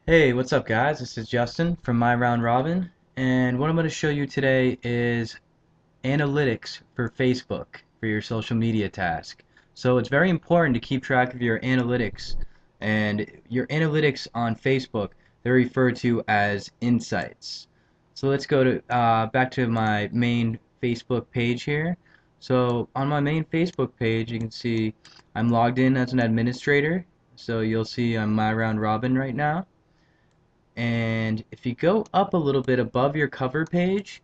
Hey, what's up, guys? This is Justin from My Round Robin, and what I'm going to show you today is analytics for Facebook for your social media task. So it's very important to keep track of your analytics, and your analytics on Facebook, they're referred to as insights. So let's go to back to my main Facebook page here. So on my main Facebook page, you can see I'm logged in as an administrator. So you'll see I'm My Round Robin right now. And if you go up a little bit above your cover page,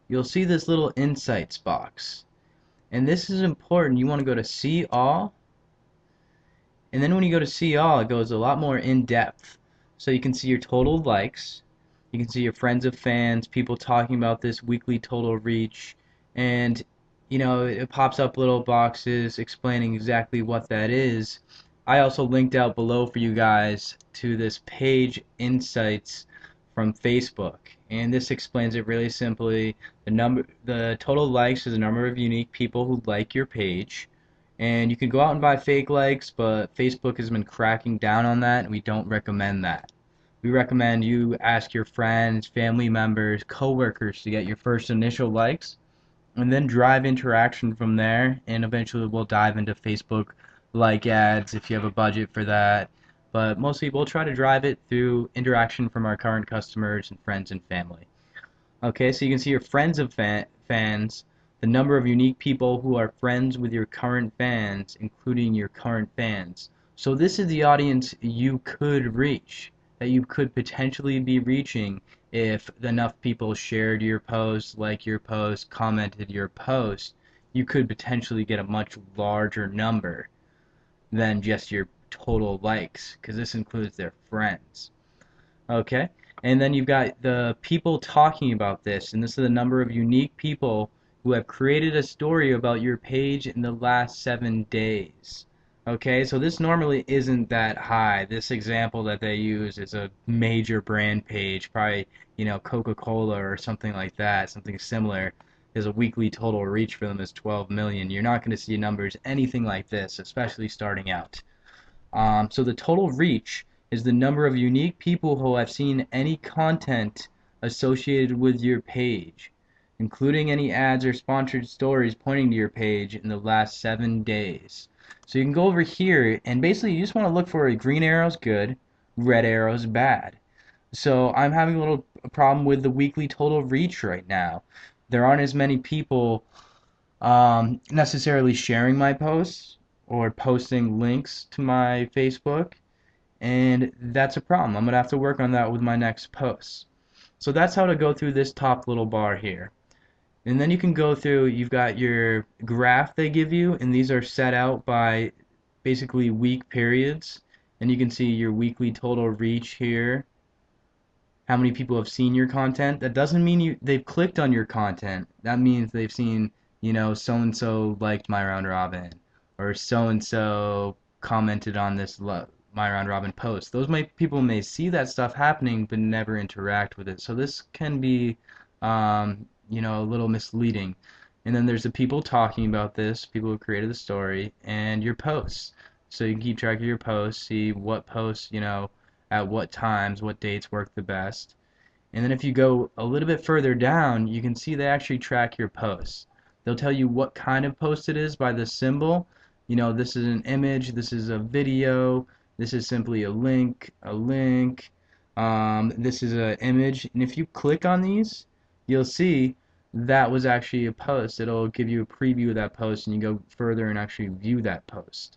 you'll see this little insights box. And this is important. You want to go to see all. And then when you go to see all, it goes a lot more in depth. So you can see your total likes. You can see your friends of fans, people talking about this weekly total reach. And, it pops up little boxes explaining exactly what that is. I also linked out below for you guys to this page insights from Facebook. And this explains it really simply. The total likes is the number of unique people who like your page. And you can go out and buy fake likes, but Facebook has been cracking down on that, and we don't recommend that. We recommend you ask your friends, family members, coworkers to get your first initial likes, and then drive interaction from there, and eventually we'll dive into Facebook like ads if you have a budget for that. But mostly we'll try to drive it through interaction from our current customers and friends and family. Okay, so you can see your friends of fans, the number of unique people who are friends with your current fans, including your current fans. So this is the audience you could reach, that you could potentially be reaching if enough people shared your post, liked your post, commented your post. You could potentially get a much larger number than just your total likes, because this includes their friends. Okay? And then you've got the people talking about this, and this is the number of unique people who have created a story about your page in the last 7 days. Okay, so this normally isn't that high. This example that they use is a major brand page, probably, Coca-Cola or something like that, something similar. Is a weekly total reach for them is 12 million. You're not going to see numbers anything like this, especially starting out. So the total reach is the number of unique people who have seen any content associated with your page, including any ads or sponsored stories pointing to your page in the last 7 days. So you can go over here and basically you just want to look for a green arrow's good, red arrow's bad. So I'm having a little problem with the weekly total reach right now. There aren't as many people necessarily sharing my posts or posting links to my Facebook, and that's a problem. I'm gonna have to work on that with my next posts. So that's how to go through this top little bar here. And then you can go through, you've got your graph they give you, and these are set out by basically week periods. And you can see your weekly total reach here, how many people have seen your content. That doesn't mean they've clicked on your content. That means they've seen, so and so liked my round robin, or so and so commented on this my round robin post. People may see that stuff happening but never interact with it. So this can be, a little misleading. And then there's the people talking about this, people who created the story, and your posts. So you can keep track of your posts, see what posts, at what times, what dates work the best. And then if you go a little bit further down, you can see they actually track your posts. They'll tell you what kind of post it is by the symbol. This is an image, this is a video, this is simply a link, this is an image. And if you click on these, you'll see that was actually a post. It'll give you a preview of that post, and you go further and actually view that post.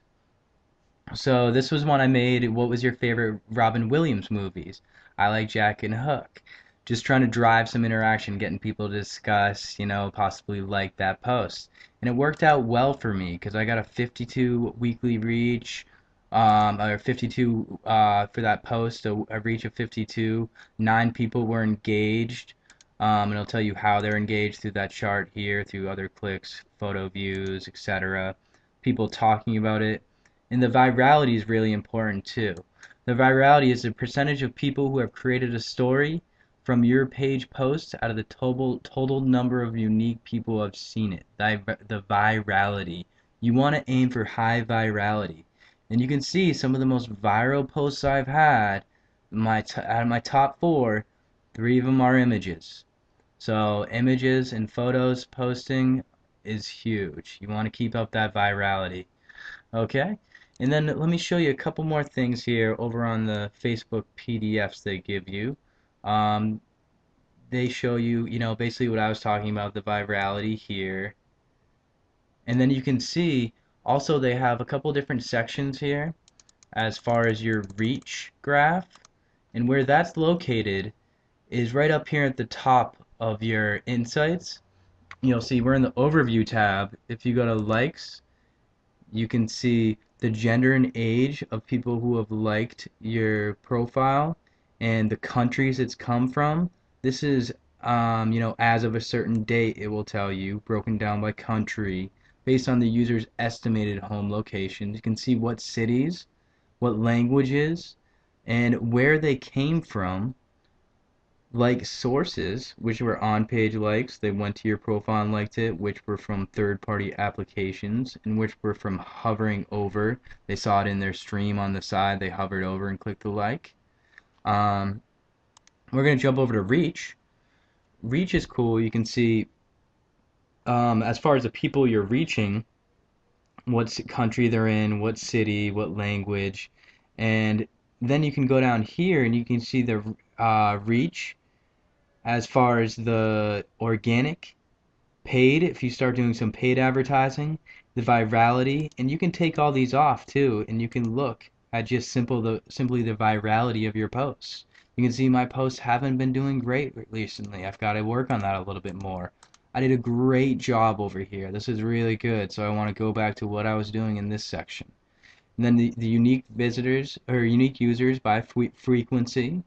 So this was one I made. What was your favorite Robin Williams movies? I like Jack and Hook. Just trying to drive some interaction, getting people to discuss, possibly like that post. And it worked out well for me because I got a 52 weekly reach, or 52 for that post, a reach of 52. 9 people were engaged, and it'll tell you how they're engaged through that chart here, through other clicks, photo views, etc. People talking about it. And the virality is really important too. The virality is the percentage of people who have created a story from your page post out of the total number of unique people who have seen it. The virality. You want to aim for high virality. And you can see some of the most viral posts I've had. out of my top four, three of them are images. So images and photos posting is huge. You want to keep up that virality. Okay? And then let me show you a couple more things here over on the Facebook PDFs they give you. Um, they show you, basically what I was talking about, the virality here. And then you can see also they have a couple different sections here as far as your reach graph. And where that's located is right up here at the top of your insights. You'll see we're in the overview tab. If you go to likes, you can see the gender and age of people who have liked your profile and the countries it's come from. This is, as of a certain date, it will tell you, broken down by country, based on the user's estimated home location. You can see what cities, what languages, and where they came from, like sources, which were on-page likes, they went to your profile and liked it, which were from third-party applications, and which were from hovering over. They saw it in their stream on the side, they hovered over and clicked the like. Um, we're going to jump over to reach. Reach is cool. You can see, as far as the people you're reaching, what country they're in, what city, what language, and then you can go down here and you can see the reach as far as the organic, paid, if you start doing some paid advertising, the virality, and you can take all these off too, and you can look at just simply the virality of your posts. You can see my posts haven't been doing great recently. I've got to work on that a little bit more. I did a great job over here. This is really good, so I want to go back to what I was doing in this section. And then the unique visitors or unique users by frequency,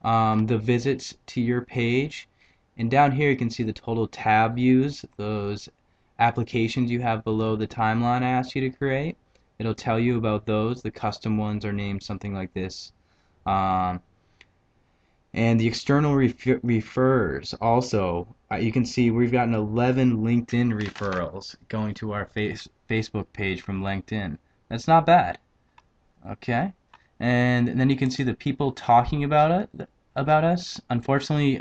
the visits to your page, and down here you can see the total tab views, those applications you have below the timeline I asked you to create. It'll tell you about those. The custom ones are named something like this. Um, and the external refers also, you can see we've gotten 11 LinkedIn referrals going to our Facebook page from LinkedIn. That's not bad. Okay, and then you can see the people talking about us. Unfortunately,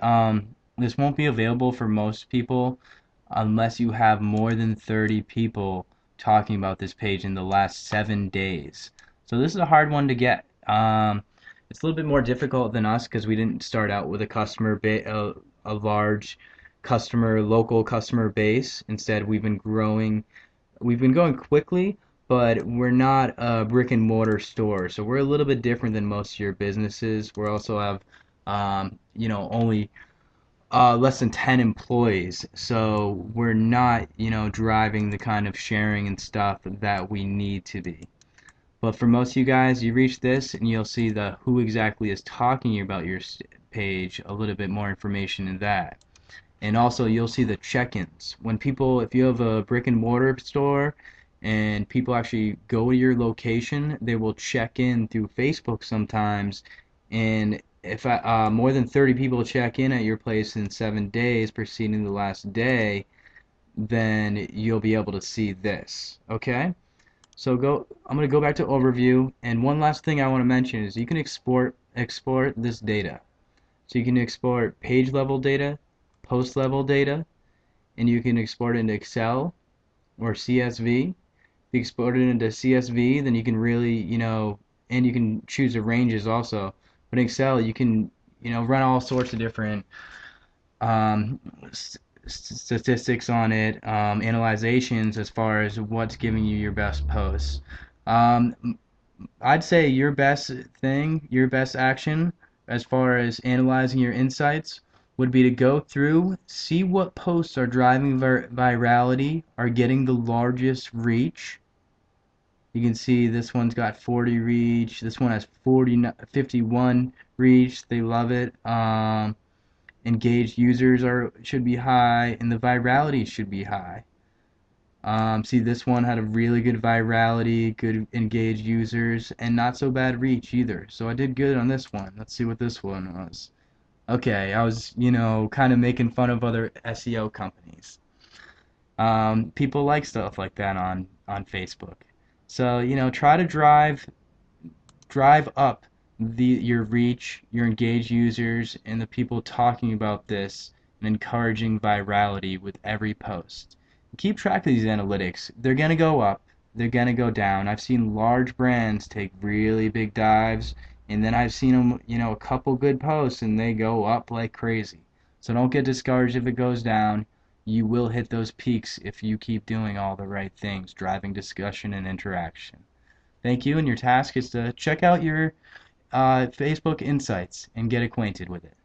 this won't be available for most people unless you have more than 30 people talking about this page in the last 7 days. So this is a hard one to get. It's a little bit more difficult than us because we didn't start out with a a large local customer base. Instead, we've been going quickly, but we're not a brick and mortar store, so we're a little bit different than most of your businesses. We also have, only less than 10 employees, so we're not, driving the kind of sharing and stuff that we need to be. But for most of you guys, you reach this and you'll see the who exactly is talking about your page, a little bit more information in that. And also you'll see the check-ins. If you have a brick and mortar store and people actually go to your location, they will check in through Facebook sometimes. And if more than 30 people check in at your place in 7 days preceding the last day, then you'll be able to see this. Okay? I'm going to go back to overview. And one last thing I want to mention is you can export this data. So you can export page level data, post level data, and you can export it into Excel or CSV. If you export it into CSV, then you can really, and you can choose the ranges also. But in Excel, you can, run all sorts of different um, statistics on it, analyzations as far as what's giving you your best posts. Um, I'd say your best action as far as analyzing your insights would be to go through, see what posts are driving virality, are getting the largest reach. You can see this one's got 40 reach, this one has 51 reach, they love it. Engaged users should be high, and the virality should be high. See, this one had a really good virality, good engaged users, and not so bad reach either. So I did good on this one. Let's see what this one was. Okay, I was, kind of making fun of other SEO companies. People like stuff like that on Facebook. So, try to drive up your reach, your engaged users, and the people talking about this and encouraging virality with every post. Keep track of these analytics. They're going to go up, they're going to go down. I've seen large brands take really big dives, and then I've seen them, a couple good posts and they go up like crazy. So don't get discouraged if it goes down. You will hit those peaks if you keep doing all the right things, driving discussion and interaction. Thank you, and your task is to check out your Facebook Insights and get acquainted with it.